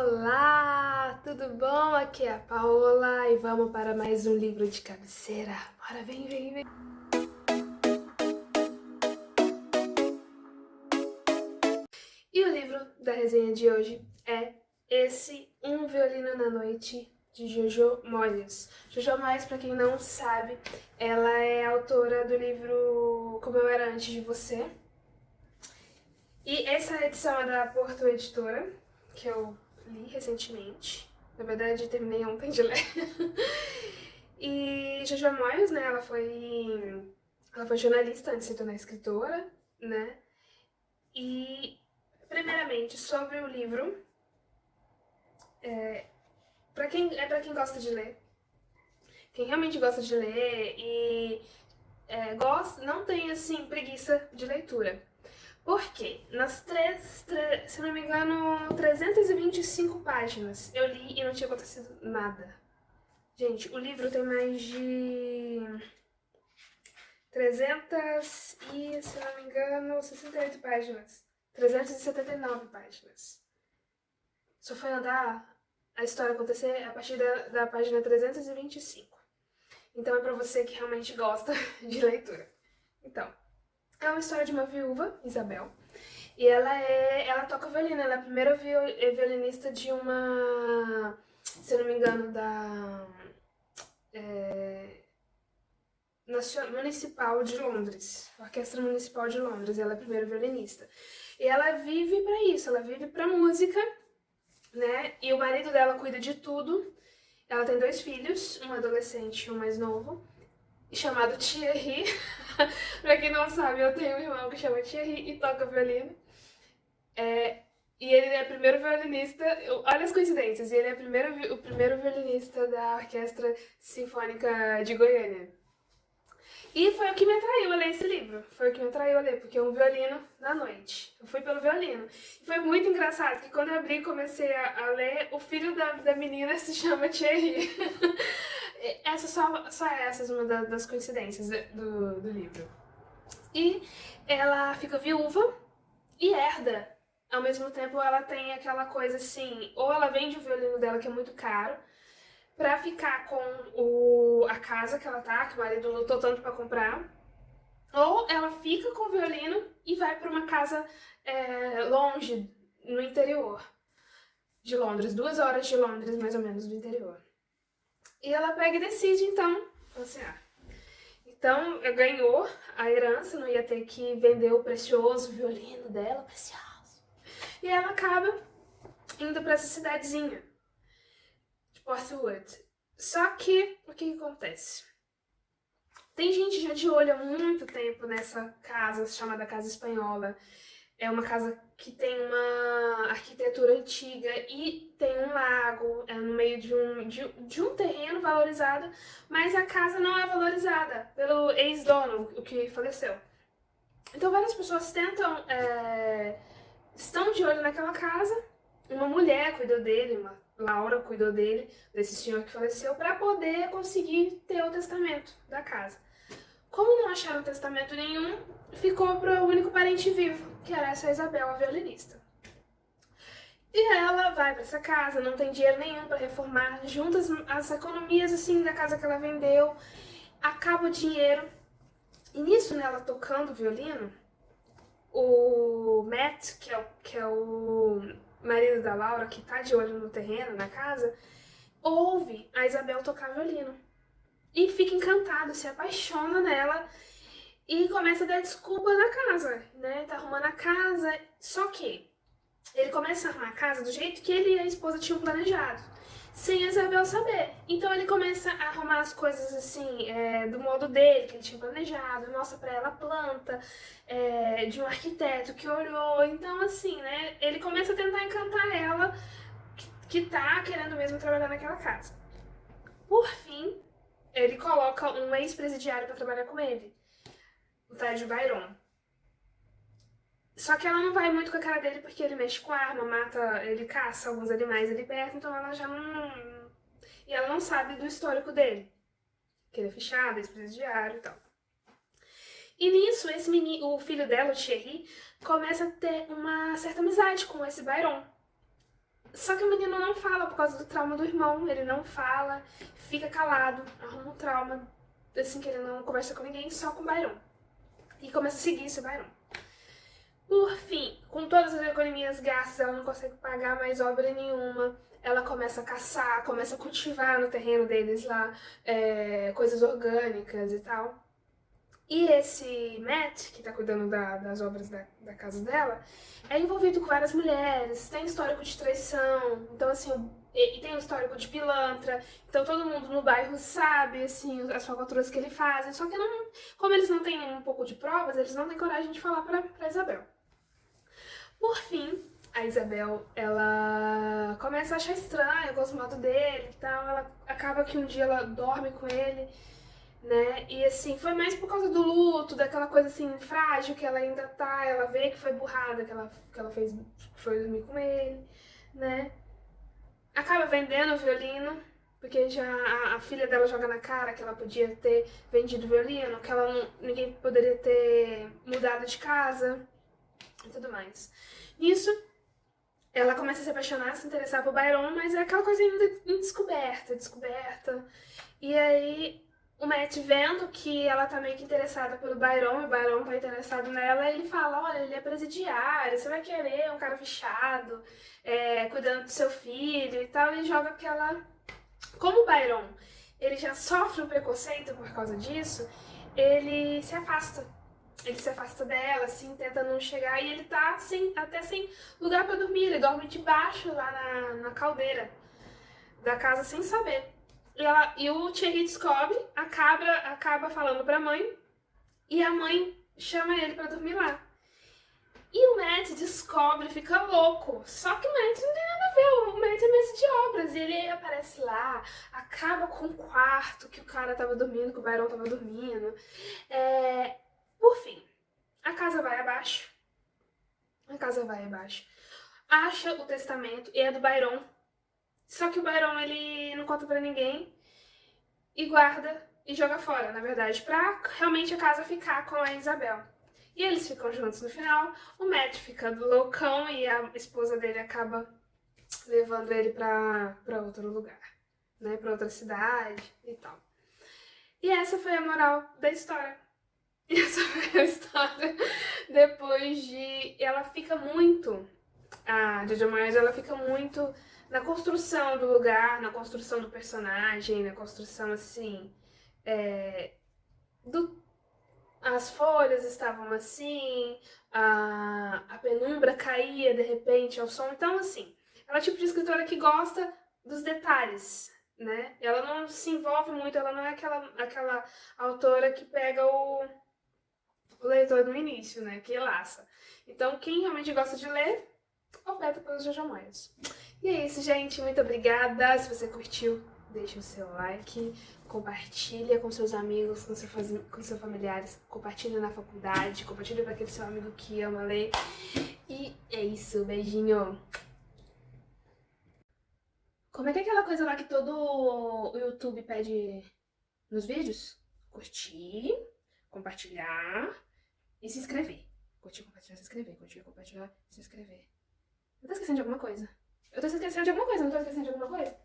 Olá, tudo bom? Aqui é a Paola e vamos para mais um livro de cabeceira. Bora, vem. E o livro da resenha de hoje é esse Um Violino na Noite, de Jojo Moyes. Jojo Moyes, para quem não sabe, ela é autora do livro Como Eu Era Antes de Você. E essa edição é da Porto Editora, que eu li recentemente. Na verdade, terminei ontem de ler. E Jojo Moyes, né, ela foi jornalista antes de se tornar escritora, né? E, primeiramente, sobre o livro, para quem gosta de ler, quem realmente gosta de ler e não tem, assim, preguiça de leitura. Por quê? Se não me engano, 325 páginas eu li e não tinha acontecido nada. Gente, o livro tem mais de 300 e, se não me engano, 68 páginas. 379 páginas. Só foi andar a história acontecer a partir da página 325. Então é pra você que realmente gosta de leitura. Então, é uma história de uma viúva, Isabel, e ela toca violino. Ela é a primeira violinista de uma, se eu não me engano, da Municipal de Londres, Orquestra Municipal de Londres. Ela é a primeira violinista. E ela vive pra isso, ela vive pra música, né? E o marido dela cuida de tudo. Ela tem 2 filhos, um adolescente e um mais novo, chamado Thierry. Pra quem não sabe, eu tenho um irmão que chama Thierry e toca violino. E ele é o primeiro violinista, olha as coincidências, e ele é o primeiro violinista da Orquestra Sinfônica de Goiânia. E foi o que me atraiu a ler esse livro, foi o que me atraiu a ler, porque é um violino na noite. Eu fui pelo violino. E foi muito engraçado, que quando eu abri e comecei a ler, o filho da menina se chama Thierry. Só essas uma das coincidências do livro. E ela fica viúva e herda. Ao mesmo tempo, ela tem aquela coisa assim, ou ela vende o violino dela, que é muito caro, pra ficar com a casa que ela tá, que o marido lutou tanto pra comprar, ou ela fica com o violino e vai pra uma casa longe, no interior de Londres, 2 horas de Londres, mais ou menos, do interior. E ela pega e decide, então, assim, então ganhou a herança, não ia ter que vender o precioso violino dela, precioso. E ela acaba indo pra essa cidadezinha de Portswood. Só que, o que acontece? Tem gente já de olho há muito tempo nessa casa chamada Casa Espanhola. É uma casa que tem uma arquitetura antiga e tem um lago, no meio de um terreno valorizado, mas a casa não é valorizada pelo ex-dono, o que faleceu. Então várias pessoas estão de olho naquela casa. Uma mulher cuidou dele, uma Laura cuidou dele, desse senhor que faleceu, para poder conseguir ter o testamento da casa. Como não acharam testamento nenhum, ficou para o único parente vivo, que era essa Isabel, a violinista. E ela vai para essa casa, não tem dinheiro nenhum para reformar, junta as economias assim da casa que ela vendeu, acaba o dinheiro. E nisso, nela tocando violino, o Matt, que é o marido da Laura, que tá de olho no terreno, na casa, ouve a Isabel tocar violino. E fica encantado, se apaixona nela e começa a dar desculpa na casa, né? Tá arrumando a casa, só que ele começa a arrumar a casa do jeito que ele e a esposa tinham planejado, sem a Isabel saber. Então ele começa a arrumar as coisas assim, do modo dele, que ele tinha planejado, mostra pra ela a planta de um arquiteto que olhou. Então assim, né, ele começa a tentar encantar ela, que tá querendo mesmo trabalhar naquela casa. Por fim, ele coloca um ex-presidiário pra trabalhar com ele, o tal de Byron. Só que ela não vai muito com a cara dele porque ele mexe com arma, ele caça alguns animais ali perto, então ela já não... E ela não sabe do histórico dele, que ele é fichado, ex-presidiário e tal. E nisso, o filho dela, o Thierry, começa a ter uma certa amizade com esse Byron. Só que o menino não fala por causa do trauma do irmão. Ele não fala, fica calado, arruma um trauma, assim, que ele não conversa com ninguém, só com o Byron. E começa a seguir esse Byron. Por fim, com todas as economias gastas, ela não consegue pagar mais obra nenhuma. Ela começa a caçar, começa a cultivar no terreno deles lá coisas orgânicas e tal. E esse Matt, que tá cuidando das obras da casa dela, é envolvido com várias mulheres, tem histórico de traição, então assim, e tem um histórico de pilantra, então todo mundo no bairro sabe, assim, as falcatruas que ele faz, só que não, como eles não têm um pouco de provas, eles não têm coragem de falar pra Isabel. Por fim, a Isabel, ela começa a achar estranho com os modos dele e tal, ela acaba que um dia ela dorme com ele, né? E assim, foi mais por causa do luto, daquela coisa assim, frágil que ela ainda tá, ela vê que foi burrada, que ela fez, foi dormir com ele, né? Acaba vendendo o violino, porque já a filha dela joga na cara que ela podia ter vendido o violino, que ela não, ninguém poderia ter mudado de casa e tudo mais. Nisso, ela começa a se apaixonar, se interessar por Byron, mas é aquela coisa ainda em descoberta. E aí, o Matt vendo que ela tá meio que interessada pelo Byron, e o Byron tá interessado nela, ele fala, olha, ele é presidiário, você vai querer um cara fechado, cuidando do seu filho e tal, e joga aquela... Como o Byron, ele já sofre um preconceito por causa disso, ele se afasta. Ele se afasta dela, assim, tenta não chegar, e ele tá até sem lugar pra dormir, ele dorme debaixo lá na caldeira da casa sem saber. E o Thierry descobre, acaba falando pra mãe, e a mãe chama ele pra dormir lá. E o Matt descobre, fica louco. Só que o Matt não tem nada a ver, o Matt é mestre de obras. E ele aparece lá, acaba com o quarto que o cara tava dormindo, que o Byron tava dormindo. Por fim, a casa vai abaixo. Acha o testamento e é do Byron. Só que o Byron, ele não conta pra ninguém e guarda e joga fora, na verdade, pra realmente a casa ficar com a Isabel. E eles ficam juntos no final, o Matt fica loucão e a esposa dele acaba levando ele pra outro lugar, né, pra outra cidade e tal. E essa foi a moral da história. E essa foi a história depois de... Ela fica muito... A Jojo Moyes, ela fica muito na construção do lugar, na construção do personagem, na construção, assim, as folhas estavam assim, a penumbra caía de repente ao som. Então, assim, ela é o tipo de escritora que gosta dos detalhes, né? Ela não se envolve muito, ela não é aquela autora que pega o leitor no início, né? Que laça. Então, quem realmente gosta de ler, opta pelos Jojo Moyes. E é isso, gente. Muito obrigada. Se você curtiu, deixa o seu like, compartilha com seus amigos, com seus familiares, compartilha na faculdade, compartilha para aquele seu amigo que ama ler. E é isso. Beijinho. Como é que é aquela coisa lá que todo o YouTube pede nos vídeos? Curtir, compartilhar e se inscrever. Curtir, compartilhar, se inscrever. Curtir, compartilhar, se inscrever. Eu tô esquecendo de alguma coisa. Não tô esquecendo de alguma coisa.